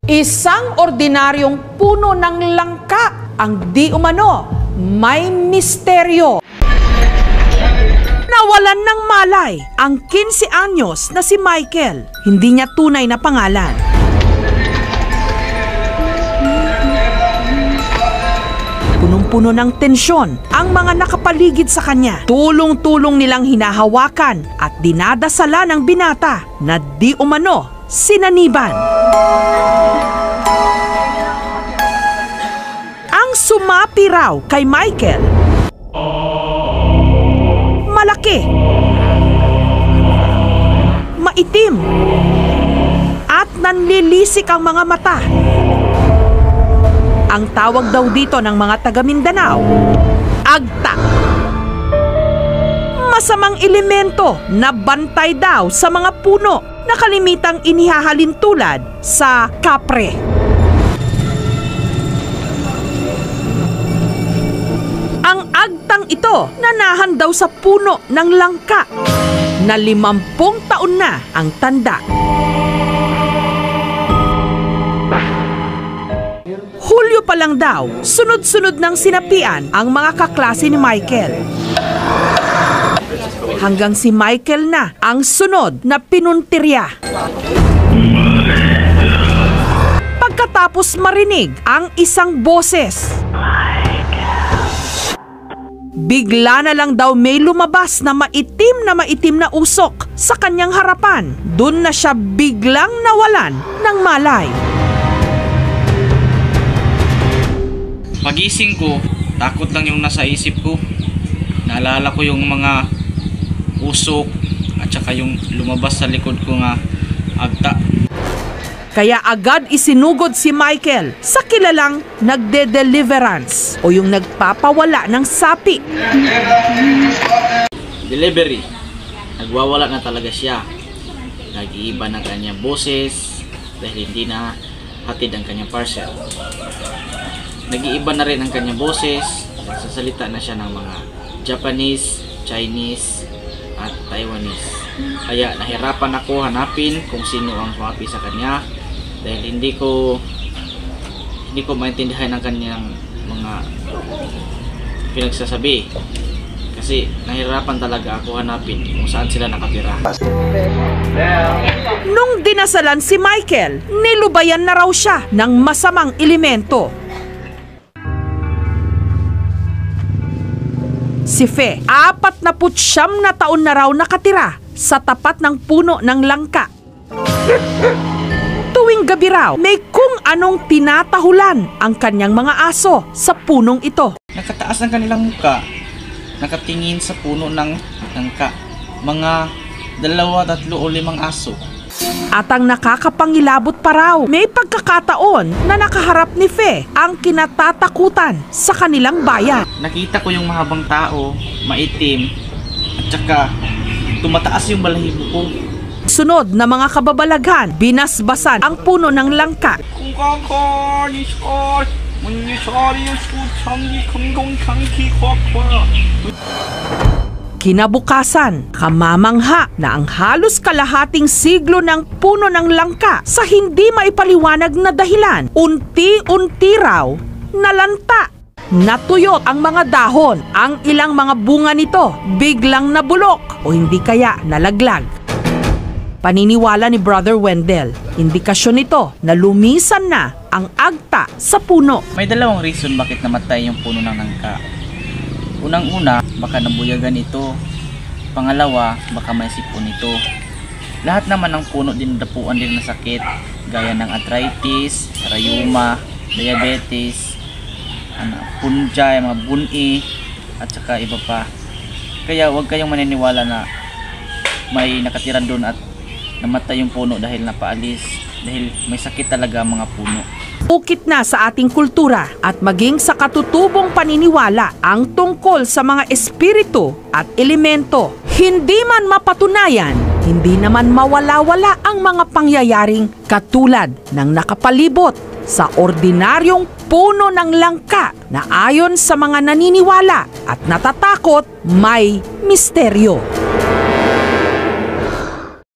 Isang ordinaryong puno ng langka ang di umano may misteryo. Nawalan ng malay ang 15 anyos na si Michael. Hindi niya tunay na pangalan. Punong-puno ng tensyon ang mga nakapaligid sa kanya. Tulong-tulong nilang hinahawakan at dinadasala ng binata na di umano sinaniban. Ang sumapi raw kay Michael, malaki, maitim, at nanlilisik ang mga mata. Ang tawag daw dito ng mga taga Mindanao, agta. Masamang elemento na bantay daw sa mga puno na kalimitang inihahalin tulad sa kapre. Ang agtang ito nanahan daw sa puno ng langka na 50 taon na ang tanda. Hulyo pa lang daw, sunod-sunod ng sinapian ang mga kaklase ni Michael. Hanggang si Michael na ang sunod na pinuntirya. Pagkatapos marinig ang isang boses, bigla na lang daw may lumabas na maitim na usok sa kanyang harapan. Doon na siya biglang nawalan ng malay. Pagising ko, takot lang yung nasa isip ko. Naalala ko yung mga usok at saka yung lumabas sa likod ko nga agta. Kaya agad isinugod si Michael sa kilalang nagde-deliverance o yung nagpapawala ng sapi. Delivery. Nagwawala na talaga siya. Nag-iiba ng kanyang boses dahil hindi na hatid ang kanyang parcel. Nag-iiba na rin ang kanyang boses. Nagsasalita na siya ng mga Japanese, Chinese, at Taiwanese. Kaya nahirapan ako hanapin kung sino ang sumapi sa kanya dahil hindi ko maintindihan ang kanyang mga pinagsasabi. Kasi nahirapan talaga ako hanapin kung saan sila nakatira. Nung dinasalan si Michael, nilubayan na raw siya ng masamang elemento. Si Fe, 49 na taon na raw nakatira sa tapat ng puno ng langka. Tuwing gabi raw, may kung anong tinatahulan ang kanyang mga aso sa punong ito. Nakataas ang kanilang muka, nakatingin sa puno ng langka. Mga 2, 3 o 5 aso. At ang nakakapangilabot pa raw, may pagkakataon na nakaharap ni Fe ang kinatatakutan sa kanilang bayan. Nakita ko yung mahabang tao, maitim, at saka tumataas yung balahibo ko. Sunod na mga kababalaghan, binasbasan ang puno ng langka. Kinabukasan, kamamangha na ang halos kalahating siglo ng puno ng langka sa hindi maipaliwanag na dahilan, unti-unti raw nalanta. Natuyot ang mga dahon, ang ilang mga bunga nito biglang nabulok o hindi kaya nalaglag. Paniniwala ni Brother Wendell, indikasyon nito na lumisan na ang agta sa puno. May 2 reason bakit namatay yung puno ng langka. Unang-una, baka nabuyagan ito. Pangalawa, baka may sipon ito. Lahat naman ng puno dinadapuan din ng sakit gaya ng arthritis, rheuma, diabetes, punjay, mga buni, at saka iba pa. Kaya huwag kayong maniniwala na may nakatira doon at namatay yung puno dahil napaalis. Dahil may sakit talaga mga puno. Ukit na sa ating kultura at maging sa katutubong paniniwala ang tungkol sa mga espiritu at elemento. Hindi man mapatunayan, hindi naman mawala-wala ang mga pangyayaring katulad ng nakapalibot sa ordinaryong puno ng langka na ayon sa mga naniniwala at natatakot may misteryo.